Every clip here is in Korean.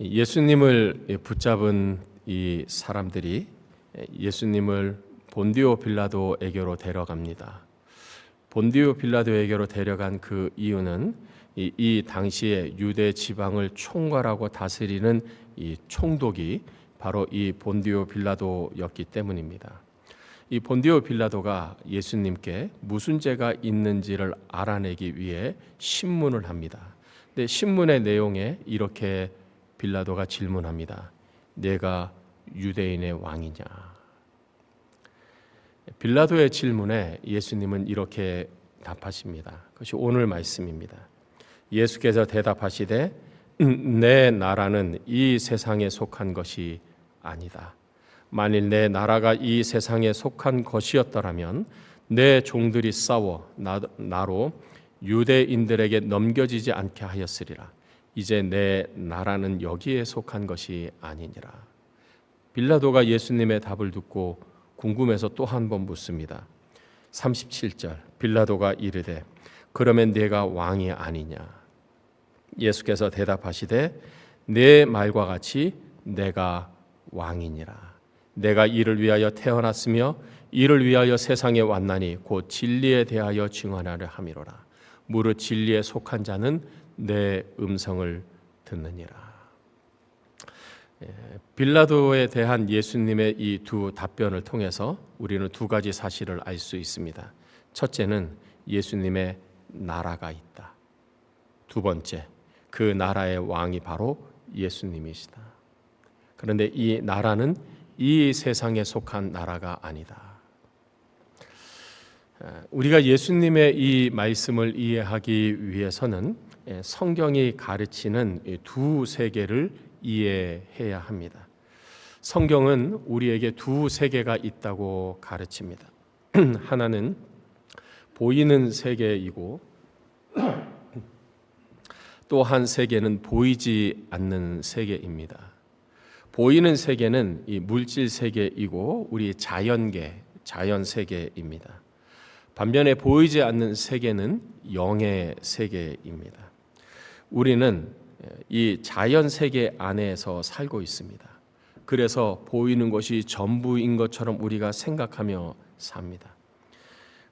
예수님을 붙잡은 이 사람들이 예수님을 본디오 빌라도에게로 데려갑니다. 본디오 빌라도에게로 데려간 그 이유는 이 당시에 유대 지방을 총괄하고 다스리는 이 총독이 바로 이 본디오 빌라도였기 때문입니다. 이 본디오 빌라도가 예수님께 무슨 죄가 있는지를 알아내기 위해 신문을 합니다. 근데 신문의 내용에 이렇게 빌라도가 질문합니다. 내가 유대인의 왕이냐? 빌라도의 질문에 예수님은 이렇게 답하십니다. 그것이 오늘 말씀입니다. 예수께서 대답하시되 내 나라는 이 세상에 속한 것이 아니다. 만일 내 나라가 이 세상에 속한 것이었더라면 내 종들이 싸워 나로 유대인들에게 넘겨지지 않게 하였으리라. 이제 내 나라는 여기에 속한 것이 아니니라. 빌라도가 예수님의 답을 듣고 궁금해서 또 한 번 묻습니다. 37절 빌라도가 이르되 그러면 내가 왕이 아니냐? 예수께서 대답하시되 내 말과 같이 내가 왕이니라. 내가 이를 위하여 태어났으며 이를 위하여 세상에 왔나니 곧 진리에 대하여 증언하려 함이로라. 무릇 진리에 속한 자는 내 음성을 듣느니라. 빌라도에 대한 예수님의 이 두 답변을 통해서 우리는 두 가지 사실을 알 수 있습니다. 첫째는 예수님의 나라가 있다. 두 번째, 그 나라의 왕이 바로 예수님이시다. 그런데 이 나라는 이 세상에 속한 나라가 아니다. 우리가 예수님의 이 말씀을 이해하기 위해서는 성경이 가르치는 두 세계를 이해해야 합니다. 성경은 우리에게 두 세계가 있다고 가르칩니다. 하나는 보이는 세계이고 또 한 세계는 보이지 않는 세계입니다. 보이는 세계는 이 물질 세계이고 우리 자연계, 자연 세계입니다. 반면에 보이지 않는 세계는 영의 세계입니다. 우리는 이 자연 세계 안에서 살고 있습니다. 그래서 보이는 것이 전부인 것처럼 우리가 생각하며 삽니다.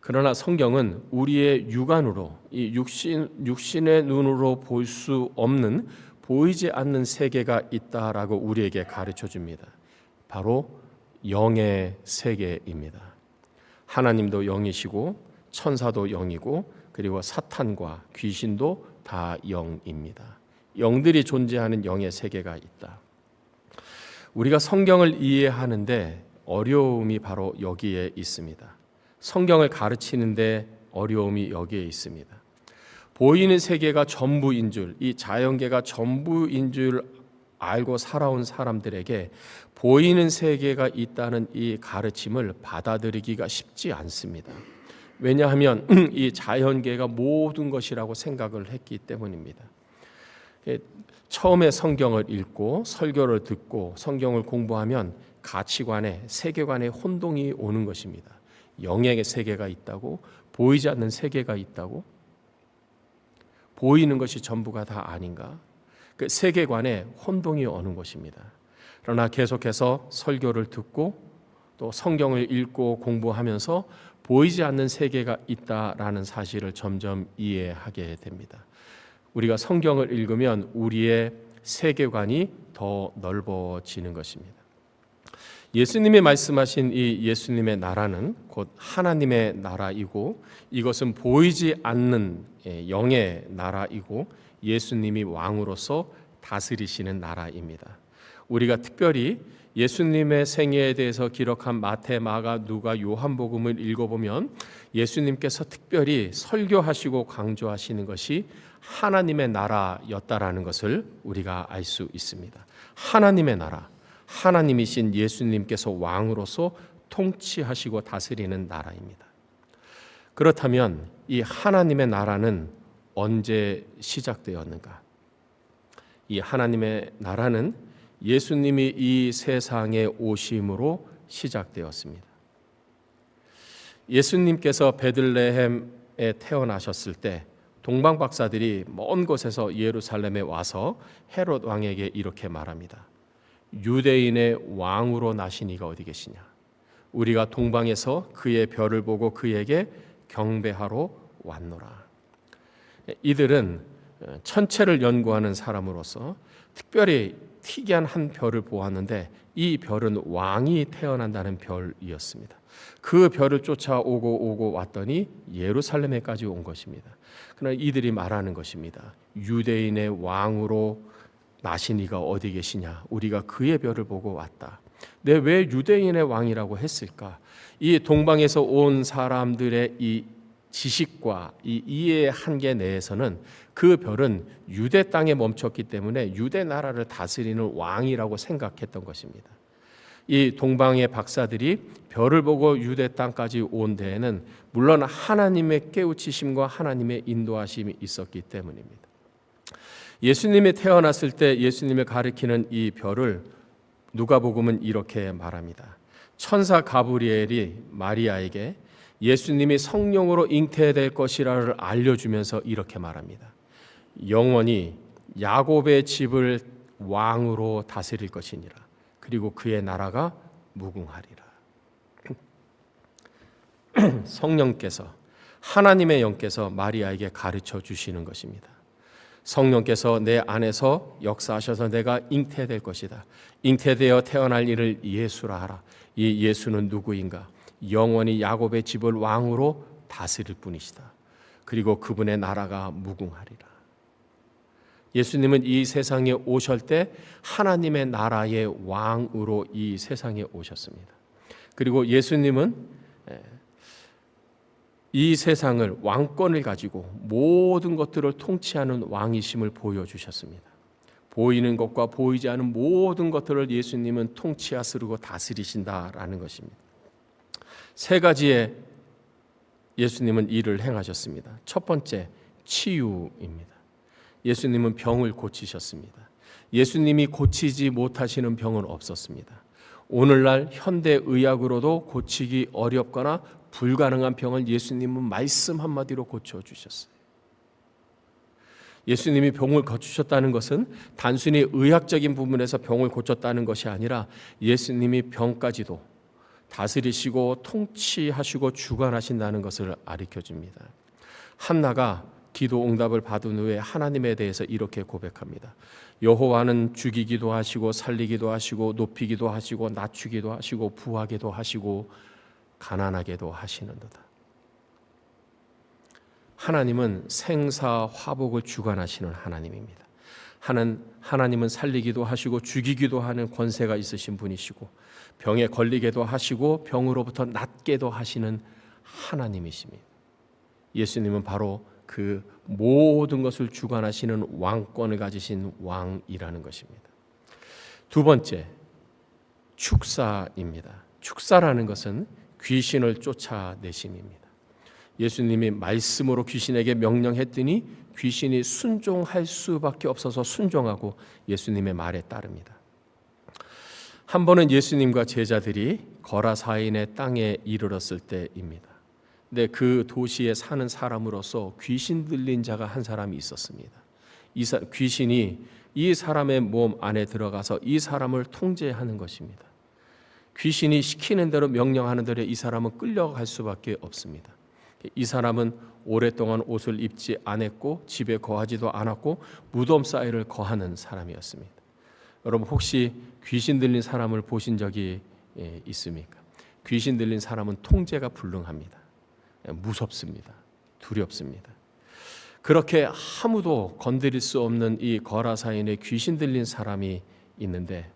그러나 성경은 우리의 육안으로 이 육신의 눈으로 볼 수 없는 보이지 않는 세계가 있다라고 우리에게 가르쳐 줍니다. 바로 영의 세계입니다. 하나님도 영이시고 천사도 영이고 그리고 사탄과 귀신도 다 영입니다. 영들이 존재하는 영의 세계가 있다. 우리가 성경을 이해하는데 어려움이 바로 여기에 있습니다. 성경을 가르치는데 어려움이 여기에 있습니다. 보이는 세계가 전부인 줄, 이 자연계가 전부인 줄 알고 살아온 사람들에게 보이는 세계가 있다는 이 가르침을 받아들이기가 쉽지 않습니다. 왜냐하면 이 자연계가 모든 것이라고 생각을 했기 때문입니다. 처음에 성경을 읽고 설교를 듣고 성경을 공부하면 가치관에 세계관에 혼동이 오는 것입니다. 영의 세계가 있다고, 보이지 않는 세계가 있다고, 보이는 것이 전부가 다 아닌가? 그 세계관에 혼동이 오는 것입니다. 그러나 계속해서 설교를 듣고 또 성경을 읽고 공부하면서 보이지 않는 세계가 있다라는 사실을 점점 이해하게 됩니다. 우리가 성경을 읽으면 우리의 세계관이 더 넓어지는 것입니다. 예수님이 말씀하신 이 예수님의 나라는 곧 하나님의 나라이고 이것은 보이지 않는 영의 나라이고 예수님이 왕으로서 다스리시는 나라입니다. 우리가 특별히 예수님의 생애에 대해서 기록한 마태, 마가, 누가, 요한복음을 읽어보면 예수님께서 특별히 설교하시고 강조하시는 것이 하나님의 나라였다라는 것을 우리가 알 수 있습니다. 하나님의 나라, 하나님이신 예수님께서 왕으로서 통치하시고 다스리는 나라입니다. 그렇다면 이 하나님의 나라는 언제 시작되었는가? 이 하나님의 나라는 예수님이 이 세상에 오심으로 시작되었습니다. 예수님께서 베들레헴에 태어나셨을 때 동방 박사들이 먼 곳에서 예루살렘에 와서 헤롯 왕에게 이렇게 말합니다. 유대인의 왕으로 나신 이가 어디 계시냐? 우리가 동방에서 그의 별을 보고 그에게 경배하러 왔노라. 이들은 천체를 연구하는 사람으로서 특별히 특이한 한 별을 보았는데 이 별은 왕이 태어난다는 별이었습니다. 그 별을 쫓아오고 왔더니 예루살렘에까지 온 것입니다. 그러나 이들이 말하는 것입니다. 유대인의 왕으로 나신 이가 어디 계시냐? 우리가 그의 별을 보고 왔다. 왜 유대인의 왕이라고 했을까? 이 동방에서 온 사람들의 이 지식과 이 이해의 한계 내에서는 그 별은 유대 땅에 멈췄기 때문에 유대 나라를 다스리는 왕이라고 생각했던 것입니다. 이 동방의 박사들이 별을 보고 유대 땅까지 온 데에는 물론 하나님의 깨우치심과 하나님의 인도하심이 있었기 때문입니다. 예수님이 태어났을 때 예수님을 가리키는 이 별을 누가복음은 이렇게 말합니다. 천사 가브리엘이 마리아에게 예수님이 성령으로 잉태될 것이라를 알려주면서 이렇게 말합니다. 영원히 야곱의 집을 왕으로 다스릴 것이니라. 그리고 그의 나라가 무궁하리라. 성령께서, 하나님의 영께서 마리아에게 가르쳐 주시는 것입니다. 성령께서 내 안에서 역사하셔서 내가 잉태될 것이다. 잉태되어 태어날 이를 예수라 하라. 이 예수는 누구인가? 영원히 야곱의 집을 왕으로 다스릴 분이시다. 그리고 그분의 나라가 무궁하리라. 예수님은 이 세상에 오실 때 하나님의 나라의 왕으로 이 세상에 오셨습니다. 그리고 예수님은 이 세상을 왕권을 가지고 모든 것들을 통치하는 왕이심을 보여주셨습니다. 보이는 것과 보이지 않은 모든 것들을 예수님은 통치하시고 다스리신다라는 것입니다. 세 가지의 예수님은 일을 행하셨습니다. 첫 번째, 치유입니다. 예수님은 병을 고치셨습니다. 예수님이 고치지 못하시는 병은 없었습니다. 오늘날 현대의학으로도 고치기 어렵거나 불가능한 병을 예수님은 말씀 한마디로 고쳐주셨어요. 예수님이 병을 고치셨다는 것은 단순히 의학적인 부분에서 병을 고쳤다는 것이 아니라 예수님이 병까지도 다스리시고 통치하시고 주관하신다는 것을 가르쳐줍니다. 한나가 기도 응답을 받은 후에 하나님에 대해서 이렇게 고백합니다. 여호와는 죽이기도 하시고 살리기도 하시고 높이기도 하시고 낮추기도 하시고 부하게도 하시고 가난하게도 하시는도다. 하나님은 생사화복을 주관하시는 하나님입니다. 하나님은 살리기도 하시고 죽이기도 하는 권세가 있으신 분이시고 병에 걸리게도 하시고 병으로부터 낫게도 하시는 하나님이십니다. 예수님은 바로 그 모든 것을 주관하시는 왕권을 가지신 왕이라는 것입니다. 두 번째, 축사입니다. 축사라는 것은 귀신을 쫓아내심입니다. 예수님이 말씀으로 귀신에게 명령했더니 귀신이 순종할 수밖에 없어서 순종하고 예수님의 말에 따릅니다. 한 번은 예수님과 제자들이 거라사인의 땅에 이르렀을 때입니다. 근데 그 도시에 사는 사람으로서 귀신 들린 자가 한 사람이 있었습니다. 귀신이 이 사람의 몸 안에 들어가서 이 사람을 통제하는 것입니다. 귀신이 시키는 대로 명령하는 대로 이 사람은 끌려갈 수밖에 없습니다. 이 사람은 오랫동안 옷을 입지 않았고 집에 거하지도 않았고 무덤 사이를 거하는 사람이었습니다. 여러분 혹시 귀신 들린 사람을 보신 적이 있습니까? 귀신 들린 사람은 통제가 불능합니다. 무섭습니다. 두렵습니다. 그렇게 아무도 건드릴 수 없는 이 거라사인에 귀신 들린 사람이 있는데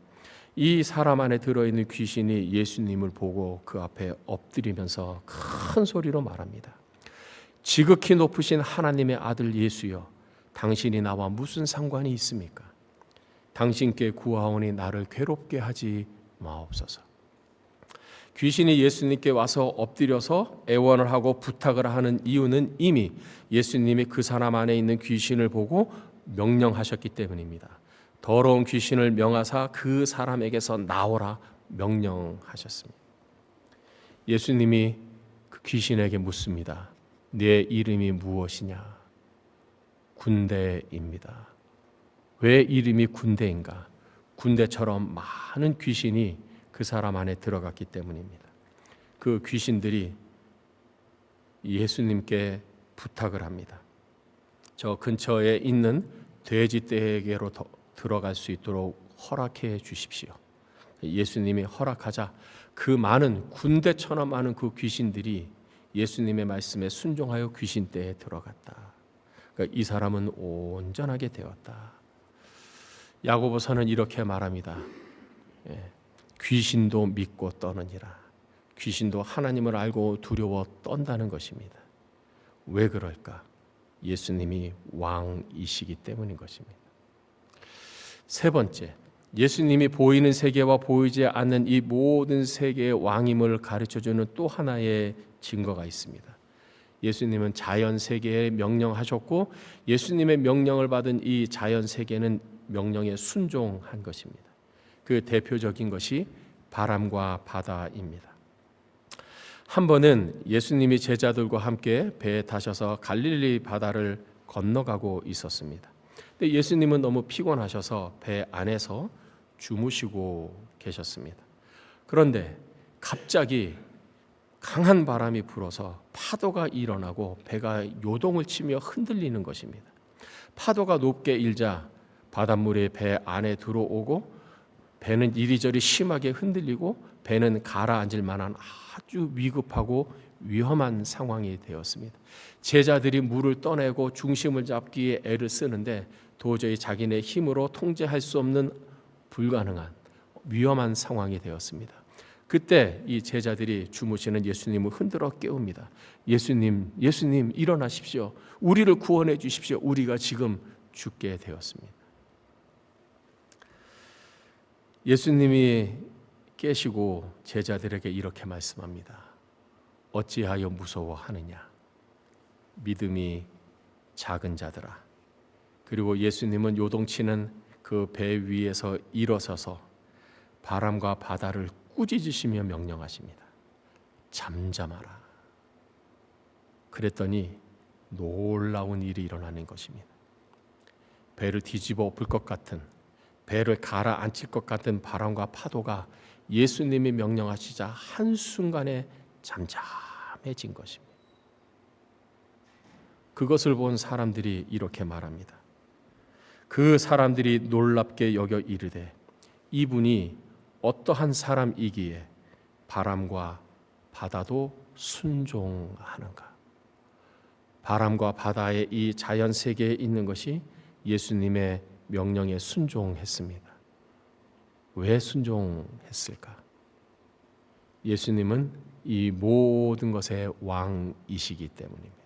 이 사람 안에 들어있는 귀신이 예수님을 보고 그 앞에 엎드리면서 큰 소리로 말합니다. 지극히 높으신 하나님의 아들 예수여, 당신이 나와 무슨 상관이 있습니까? 당신께 구하오니 나를 괴롭게 하지 마옵소서. 귀신이 예수님께 와서 엎드려서 애원을 하고 부탁을 하는 이유는 이미 예수님이 그 사람 안에 있는 귀신을 보고 명령하셨기 때문입니다. 더러운 귀신을 명하사 그 사람에게서 나오라 명령하셨습니다. 예수님이 그 귀신에게 묻습니다. 네 이름이 무엇이냐? 군대입니다. 왜 이름이 군대인가? 군대처럼 많은 귀신이 그 사람 안에 들어갔기 때문입니다. 그 귀신들이 예수님께 부탁을 합니다. 저 근처에 있는 돼지떼에게로 들어갈 수 있도록 허락해 주십시오. 예수님이 허락하자 그 많은 군대처럼 많은 그 귀신들이 예수님의 말씀에 순종하여 귀신떼에 들어갔다. 그러니까 이 사람은 온전하게 되었다. 야고보서는 이렇게 말합니다. 귀신도 믿고 떠느니라. 귀신도 하나님을 알고 두려워 떤다는 것입니다. 왜 그럴까? 예수님이 왕이시기 때문인 것입니다. 세 번째, 예수님이 보이는 세계와 보이지 않는 이 모든 세계의 왕임을 가르쳐주는 또 하나의 증거가 있습니다. 예수님은 자연 세계에 명령하셨고 예수님의 명령을 받은 이 자연 세계는 명령에 순종한 것입니다. 그 대표적인 것이 바람과 바다입니다. 한 번은 예수님이 제자들과 함께 배에 타셔서 갈릴리 바다를 건너가고 있었습니다. 근데 예수님은 너무 피곤하셔서 배 안에서 주무시고 계셨습니다. 그런데 갑자기 강한 바람이 불어서 파도가 일어나고 배가 요동을 치며 흔들리는 것입니다. 파도가 높게 일자 바닷물이 배 안에 들어오고 배는 이리저리 심하게 흔들리고 배는 가라앉을 만한 아주 위급하고 위험한 상황이 되었습니다. 제자들이 물을 떠내고 중심을 잡기에 애를 쓰는데 도저히 자기네 힘으로 통제할 수 없는 불가능한 위험한 상황이 되었습니다. 그때 이 제자들이 주무시는 예수님을 흔들어 깨웁니다. 예수님, 예수님 일어나십시오. 우리를 구원해 주십시오. 우리가 지금 죽게 되었습니다. 예수님이 깨시고 제자들에게 이렇게 말씀합니다. 어찌하여 무서워하느냐? 믿음이 작은 자들아. 그리고 예수님은 요동치는 그 배 위에서 일어서서 바람과 바다를 꾸짖으시며 명령하십니다. 잠잠하라. 그랬더니 놀라운 일이 일어나는 것입니다. 배를 뒤집어 엎을 것 같은, 배를 가라앉힐 것 같은 바람과 파도가 예수님이 명령하시자 한순간에 잠잠해진 것입니다. 그것을 본 사람들이 이렇게 말합니다. 그 사람들이 놀랍게 여겨 이르되 이분이 어떠한 사람이기에 바람과 바다도 순종하는가? 바람과 바다의 이 자연 세계에 있는 것이 예수님의 명령에 순종했습니다. 왜 순종했을까? 예수님은 이 모든 것의 왕이시기 때문입니다.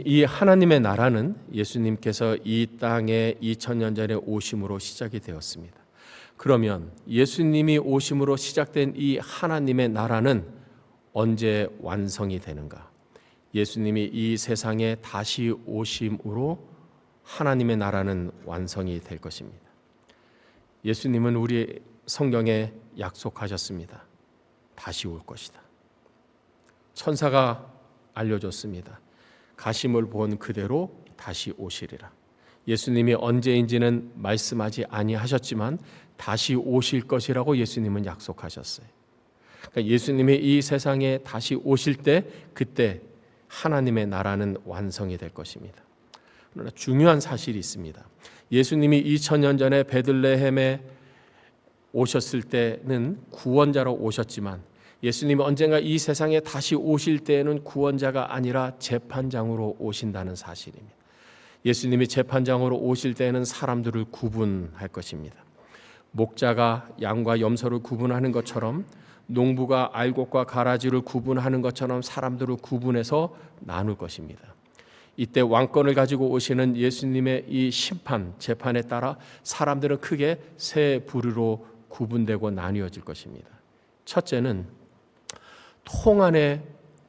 이 하나님의 나라는 예수님께서 이 땅에 2000년 전에 오심으로 시작이 되었습니다. 그러면 예수님이 오심으로 시작된 이 하나님의 나라는 언제 완성이 되는가? 예수님이 이 세상에 다시 오심으로 하나님의 나라는 완성이 될 것입니다. 예수님은 우리 성경에 약속하셨습니다. 다시 올 것이다. 천사가 알려줬습니다. 가심을 본 그대로 다시 오시리라. 예수님이 언제인지는 말씀하지 아니하셨지만 다시 오실 것이라고 예수님은 약속하셨어요. 그러니까 예수님이 이 세상에 다시 오실 때 그때 하나님의 나라는 완성이 될 것입니다. 그러나 중요한 사실이 있습니다. 예수님이 2000년 전에 베들레헴에 오셨을 때는 구원자로 오셨지만 예수님이 언젠가 이 세상에 다시 오실 때에는 구원자가 아니라 재판장으로 오신다는 사실입니다. 예수님이 재판장으로 오실 때에는 사람들을 구분할 것입니다. 목자가 양과 염소를 구분하는 것처럼 농부가 알곡과 가라지를 구분하는 것처럼 사람들을 구분해서 나눌 것입니다. 이때 왕권을 가지고 오시는 예수님의 이 심판, 재판에 따라 사람들은 크게 세 부류로 구분되고 나뉘어질 것입니다. 첫째는 통안의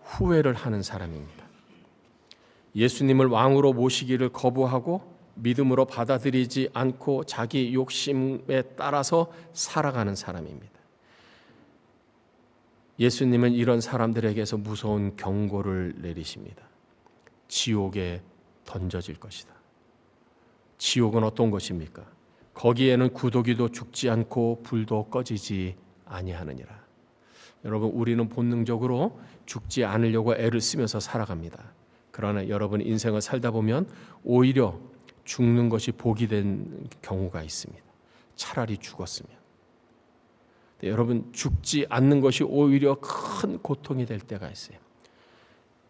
후회를 하는 사람입니다. 예수님을 왕으로 모시기를 거부하고 믿음으로 받아들이지 않고 자기 욕심에 따라서 살아가는 사람입니다. 예수님은 이런 사람들에게서 무서운 경고를 내리십니다. 지옥에 던져질 것이다. 지옥은 어떤 것입니까? 거기에는 구더기도 죽지 않고 불도 꺼지지 아니하느니라. 여러분, 우리는 본능적으로 죽지 않으려고 애를 쓰면서 살아갑니다. 그러나 여러분, 인생을 살다 보면 오히려 죽는 것이 복이 된 경우가 있습니다. 차라리 죽었으면. 여러분, 죽지 않는 것이 오히려 큰 고통이 될 때가 있어요.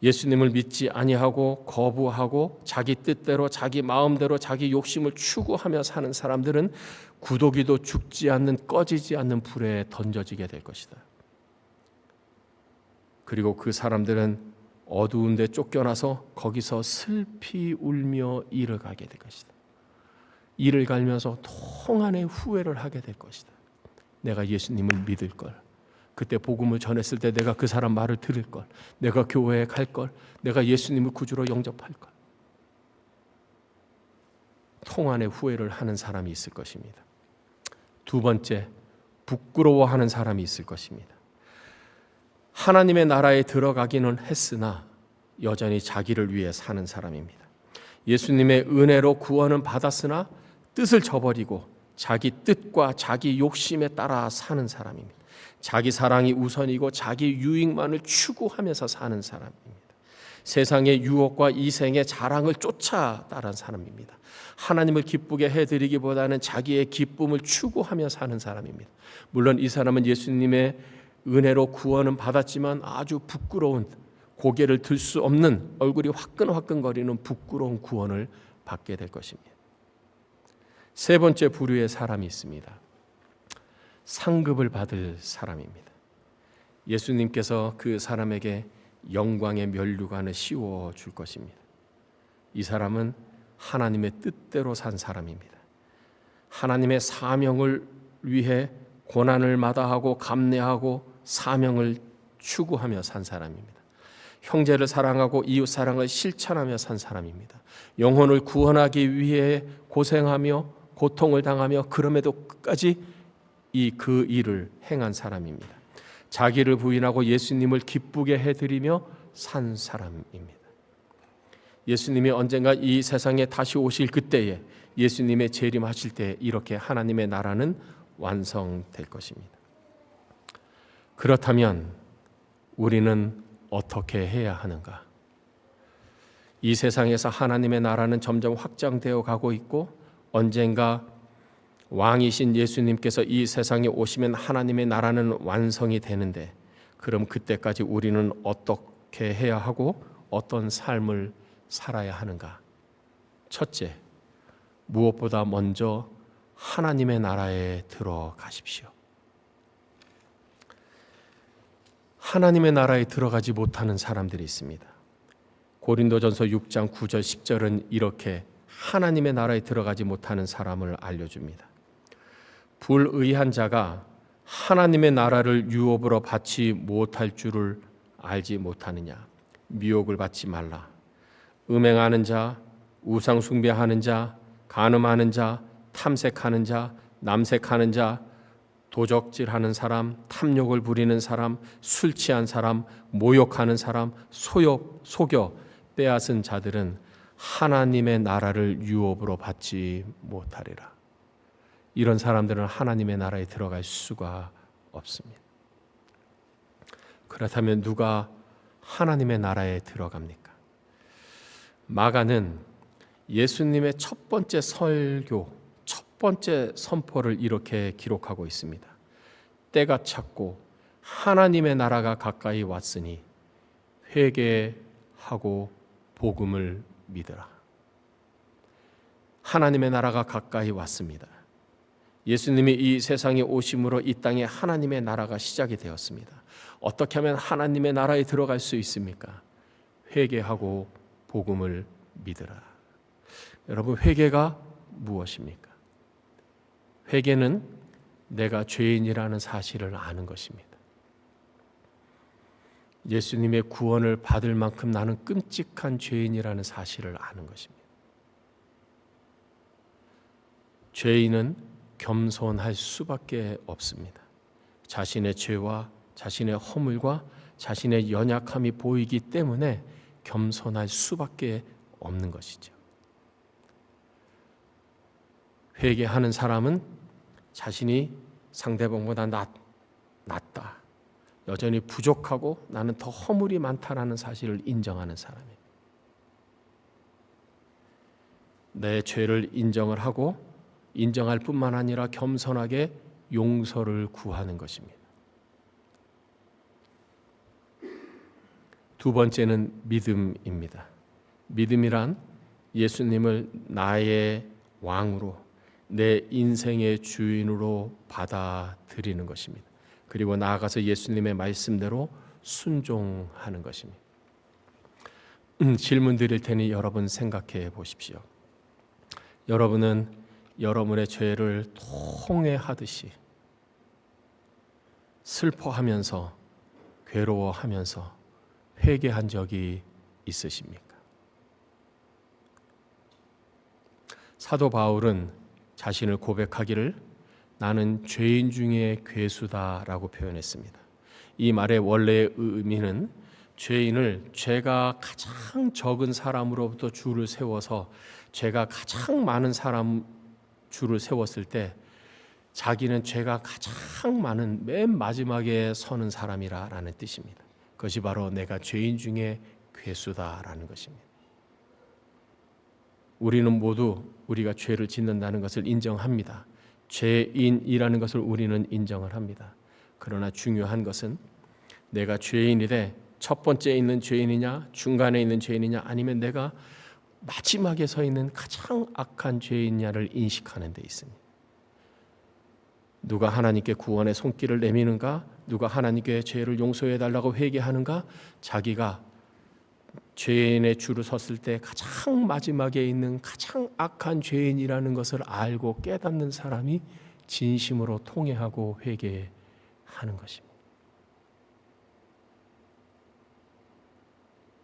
예수님을 믿지 아니하고 거부하고 자기 뜻대로 자기 마음대로 자기 욕심을 추구하며 사는 사람들은 구더기도 죽지 않는 꺼지지 않는 불에 던져지게 될 것이다. 그리고 그 사람들은 어두운 데 쫓겨나서 거기서 슬피 울며 이를 가게 될 것이다. 이를 갈면서 통한의 후회를 하게 될 것이다. 내가 예수님을 믿을 걸, 그때 복음을 전했을 때 내가 그 사람 말을 들을 걸, 내가 교회에 갈 걸, 내가 예수님을 구주로 영접할 걸. 통한의 후회를 하는 사람이 있을 것입니다. 두 번째, 부끄러워하는 사람이 있을 것입니다. 하나님의 나라에 들어가기는 했으나 여전히 자기를 위해 사는 사람입니다. 예수님의 은혜로 구원은 받았으나 뜻을 저버리고 자기 뜻과 자기 욕심에 따라 사는 사람입니다. 자기 사랑이 우선이고 자기 유익만을 추구하면서 사는 사람입니다. 세상의 유혹과 이생의 자랑을 쫓아 따른 사람입니다. 하나님을 기쁘게 해드리기보다는 자기의 기쁨을 추구하며 사는 사람입니다. 물론 이 사람은 예수님의 은혜로 구원은 받았지만 아주 부끄러운, 고개를 들 수 없는, 얼굴이 화끈화끈거리는 부끄러운 구원을 받게 될 것입니다. 세 번째 부류의 사람이 있습니다. 상급을 받을 사람입니다. 예수님께서 그 사람에게 영광의 면류관을 씌워 줄 것입니다. 이 사람은 하나님의 뜻대로 산 사람입니다. 하나님의 사명을 위해 고난을 마다하고 감내하고 사명을 추구하며 산 사람입니다. 형제를 사랑하고 이웃 사랑을 실천하며 산 사람입니다. 영혼을 구원하기 위해 고생하며 고통을 당하며 그럼에도 끝까지 그 일을 행한 사람입니다. 자기를 부인하고 예수님을 기쁘게 해드리며 산 사람입니다. 예수님이 언젠가 이 세상에 다시 오실 그때에, 예수님의 재림하실 때 이렇게 하나님의 나라는 완성될 것입니다. 그렇다면 우리는 어떻게 해야 하는가? 이 세상에서 하나님의 나라는 점점 확장되어 가고 있고, 언젠가 왕이신 예수님께서 이 세상에 오시면 하나님의 나라는 완성이 되는데, 그럼 그때까지 우리는 어떻게 해야 하고 어떤 삶을 살아야 하는가? 첫째, 무엇보다 먼저 하나님의 나라에 들어가십시오. 하나님의 나라에 들어가지 못하는 사람들이 있습니다. 고린도전서 6장 9절 10절은 이렇게 하나님의 나라에 들어가지 못하는 사람을 알려줍니다. 불의한 자가 하나님의 나라를 유업으로 받지 못할 줄을 알지 못하느냐. 미혹을 받지 말라. 음행하는 자, 우상 숭배하는 자, 간음하는 자, 탐색하는 자, 남색하는 자, 도적질하는 사람, 탐욕을 부리는 사람, 술 취한 사람, 모욕하는 사람, 속여 빼앗은 자들은 하나님의 나라를 유업으로 받지 못하리라. 이런 사람들은 하나님의 나라에 들어갈 수가 없습니다. 그렇다면 누가 하나님의 나라에 들어갑니까? 마가는 예수님의 첫 번째 설교, 첫 번째 선포를 이렇게 기록하고 있습니다. 때가 찼고 하나님의 나라가 가까이 왔으니 회개하고 복음을 믿으라. 하나님의 나라가 가까이 왔습니다. 예수님이 이 세상에 오심으로 이 땅에 하나님의 나라가 시작이 되었습니다. 어떻게 하면 하나님의 나라에 들어갈 수 있습니까? 회개하고 복음을 믿으라. 여러분, 회개가 무엇입니까? 회개는 내가 죄인이라는 사실을 아는 것입니다. 예수님의 구원을 받을 만큼 나는 끔찍한 죄인이라는 사실을 아는 것입니다. 죄인은 겸손할 수밖에 없습니다. 자신의 죄와 자신의 허물과 자신의 연약함이 보이기 때문에 겸손할 수밖에 없는 것이죠. 회개하는 사람은 자신이 상대방보다 낫다, 여전히 부족하고 나는 더 허물이 많다라는 사실을 인정하는 사람이에요. 내 죄를 인정을 하고 인정할 뿐만 아니라 겸손하게 용서를 구하는 것입니다. 두 번째는 믿음입니다. 믿음이란 예수님을 나의 왕으로, 내 인생의 주인으로 받아들이는 것입니다. 그리고 나아가서 예수님의 말씀대로 순종하는 것입니다. 질문 드릴 테니 여러분 생각해 보십시오. 여러분은 여러분의 죄를 통회하듯이 슬퍼하면서 괴로워하면서 회개한 적이 있으십니까? 사도 바울은 자신을 고백하기를 나는 죄인 중에 괴수다라고 표현했습니다. 이 말의 원래의 의미는 죄인을 죄가 가장 적은 사람으로부터 줄을 세워서 죄가 가장 많은 사람 줄을 세웠을 때 자기는 죄가 가장 많은 맨 마지막에 서는 사람이라는 뜻입니다. 그것이 바로 내가 죄인 중에 괴수다라는 것입니다. 우리는 모두 우리가 죄를 짓는다는 것을 인정합니다. 죄인이라는 것을 우리는 인정을 합니다. 그러나 중요한 것은 내가 죄인이되 첫 번째에 있는 죄인이냐, 중간에 있는 죄인이냐, 아니면 내가 마지막에 서 있는 가장 악한 죄인냐를 인식하는 데 있습니다. 누가 하나님께 구원의 손길을 내미는가, 누가 하나님께 죄를 용서해 달라고 회개하는가, 자기가 죄인의 줄을 섰을 때 가장 마지막에 있는 가장 악한 죄인이라는 것을 알고 깨닫는 사람이 진심으로 통회하고 회개하는 것입니다.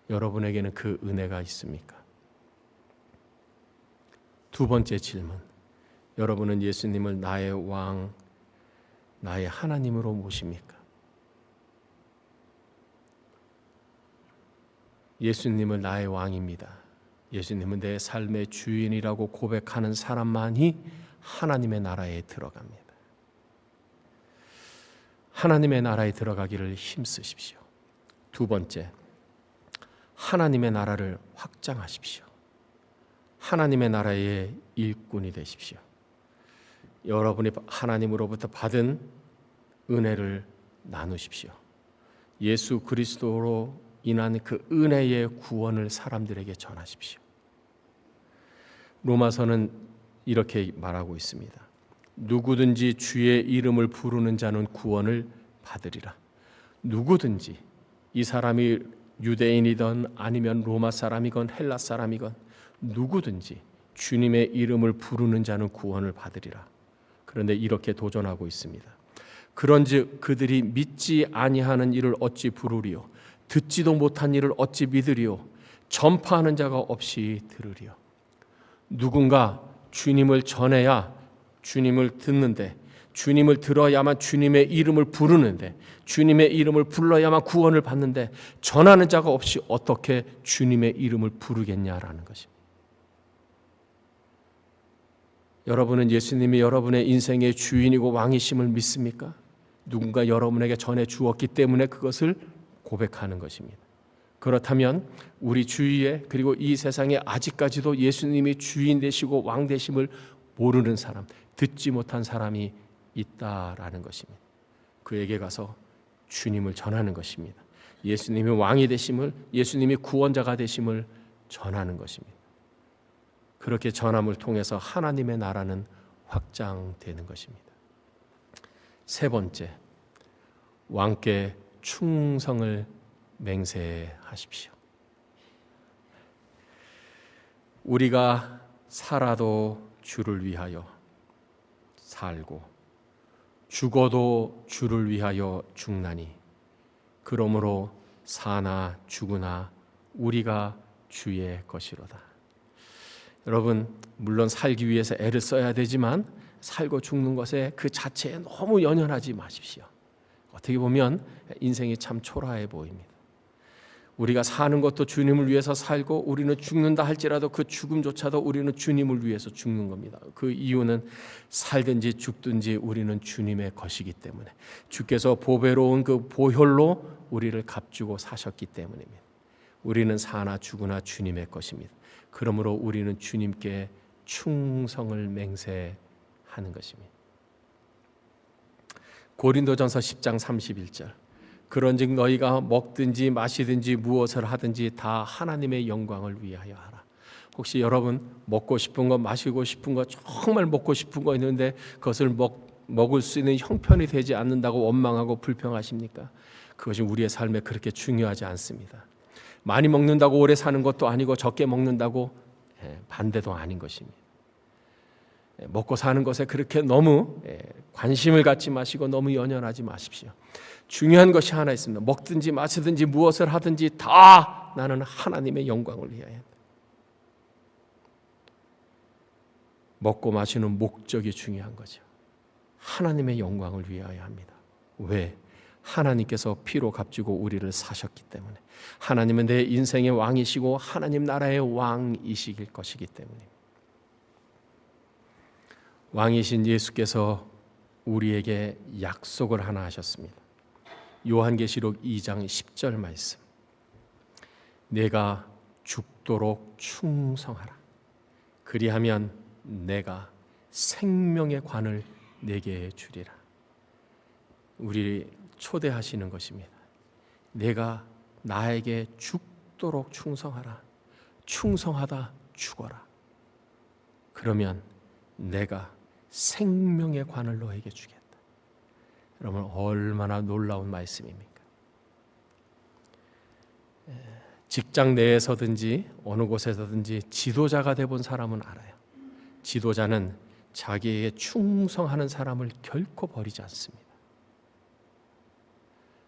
여러분에게는 그 은혜가 있습니까? 두 번째 질문, 여러분은 예수님을 나의 왕, 나의 하나님으로 모십니까? 예수님을 나의 왕입니다. 예수님은 내 삶의 주인이라고 고백하는 사람만이 하나님의 나라에 들어갑니다. 하나님의 나라에 들어가기를 힘쓰십시오. 두 번째, 하나님의 나라를 확장하십시오. 하나님의 나라의 일꾼이 되십시오. 여러분이 하나님으로부터 받은 은혜를 나누십시오. 예수 그리스도로 인한 그 은혜의 구원을 사람들에게 전하십시오. 로마서는 이렇게 말하고 있습니다. 누구든지 주의 이름을 부르는 자는 구원을 받으리라. 누구든지, 이 사람이 유대인이든 아니면 로마 사람이건 헬라 사람이건 누구든지 주님의 이름을 부르는 자는 구원을 받으리라. 그런데 이렇게 도전하고 있습니다. 그런즉 그들이 믿지 아니하는 일을 어찌 부르리요? 듣지도 못한 일을 어찌 믿으리요? 전파하는 자가 없이 들으리요? 누군가 주님을 전해야 주님을 듣는데, 주님을 들어야만 주님의 이름을 부르는데, 주님의 이름을 불러야만 구원을 받는데, 전하는 자가 없이 어떻게 주님의 이름을 부르겠냐라는 것입니다. 여러분은 예수님이 여러분의 인생의 주인이고 왕이심을 믿습니까? 누군가 여러분에게 전해 주었기 때문에 그것을 고백하는 것입니다. 그렇다면 우리 주위에, 그리고 이 세상에 아직까지도 예수님이 주인 되시고 왕 되심을 모르는 사람, 듣지 못한 사람이 있다라는 것입니다. 그에게 가서 주님을 전하는 것입니다. 예수님이 왕이 되심을, 예수님이 구원자가 되심을 전하는 것입니다. 그렇게 전함을 통해서 하나님의 나라는 확장되는 것입니다. 세 번째, 왕께 충성을 맹세하십시오. 우리가 살아도 주를 위하여 살고 죽어도 주를 위하여 죽나니 그러므로 사나 죽으나 우리가 주의 것이로다. 여러분, 물론 살기 위해서 애를 써야 되지만 살고 죽는 것에 그 자체에 너무 연연하지 마십시오. 어떻게 보면 인생이 참 초라해 보입니다. 우리가 사는 것도 주님을 위해서 살고 우리는 죽는다 할지라도 그 죽음조차도 우리는 주님을 위해서 죽는 겁니다. 그 이유는 살든지 죽든지 우리는 주님의 것이기 때문에, 주께서 보배로운 그 보혈로 우리를 값주고 사셨기 때문입니다. 우리는 사나 죽으나 주님의 것입니다. 그러므로 우리는 주님께 충성을 맹세하는 것입니다. 고린도전서 10장 31절, 그런즉 너희가 먹든지 마시든지 무엇을 하든지 다 하나님의 영광을 위하여 하라. 혹시 여러분 먹고 싶은 거, 마시고 싶은 거, 정말 먹고 싶은 거 있는데 그것을 먹을 수 있는 형편이 되지 않는다고 원망하고 불평하십니까? 그것이 우리의 삶에 그렇게 중요하지 않습니다. 많이 먹는다고 오래 사는 것도 아니고 적게 먹는다고 반대도 아닌 것입니다. 먹고 사는 것에 그렇게 너무 관심을 갖지 마시고 너무 연연하지 마십시오. 중요한 것이 하나 있습니다. 먹든지 마시든지 무엇을 하든지 다 나는 하나님의 영광을 위하여 한다. 먹고 마시는 목적이 중요한 거죠. 하나님의 영광을 위하여 합니다. 왜? 하나님께서 피로 값주고 우리를 사셨기 때문에, 하나님은 내 인생의 왕이시고 하나님 나라의 왕이시길 것이기 때문입니다. 왕이신 예수께서 우리에게 약속을 하나 하셨습니다. 요한계시록 2장 10절 말씀, 내가 죽도록 충성하라. 그리하면 내가 생명의 관을 내게 주리라. 우리 초대하시는 것입니다. 내가 나에게 죽도록 충성하라. 충성하다 죽어라. 그러면 내가 생명의 관을 너에게 주겠다. 여러분, 얼마나 놀라운 말씀입니까? 직장 내에서든지 어느 곳에서든지 지도자가 돼본 사람은 알아요. 지도자는 자기에게 충성하는 사람을 결코 버리지 않습니다.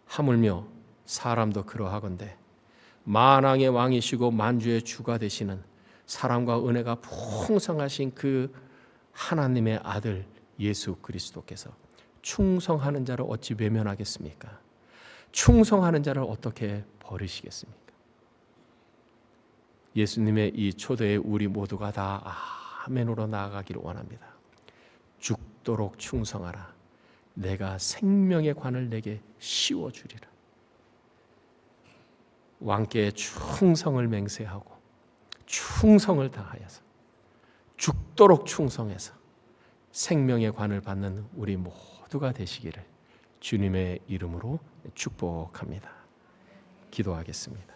하물며 사람도 그러하건대 만왕의 왕이시고 만주의 주가 되시는 사랑과 은혜가 풍성하신 그 하나님의 아들 예수 그리스도께서 충성하는 자를 어찌 외면하겠습니까? 충성하는 자를 어떻게 버리시겠습니까? 예수님의 이 초대에 우리 모두가 다 아멘으로 나아가기를 원합니다. 죽도록 충성하라. 내가 생명의 관을 내게 씌워주리라. 왕께 충성을 맹세하고 충성을 다하여서 죽도록 충성해서 생명의 관을 받는 우리 모두가 되시기를 주님의 이름으로 축복합니다. 기도하겠습니다.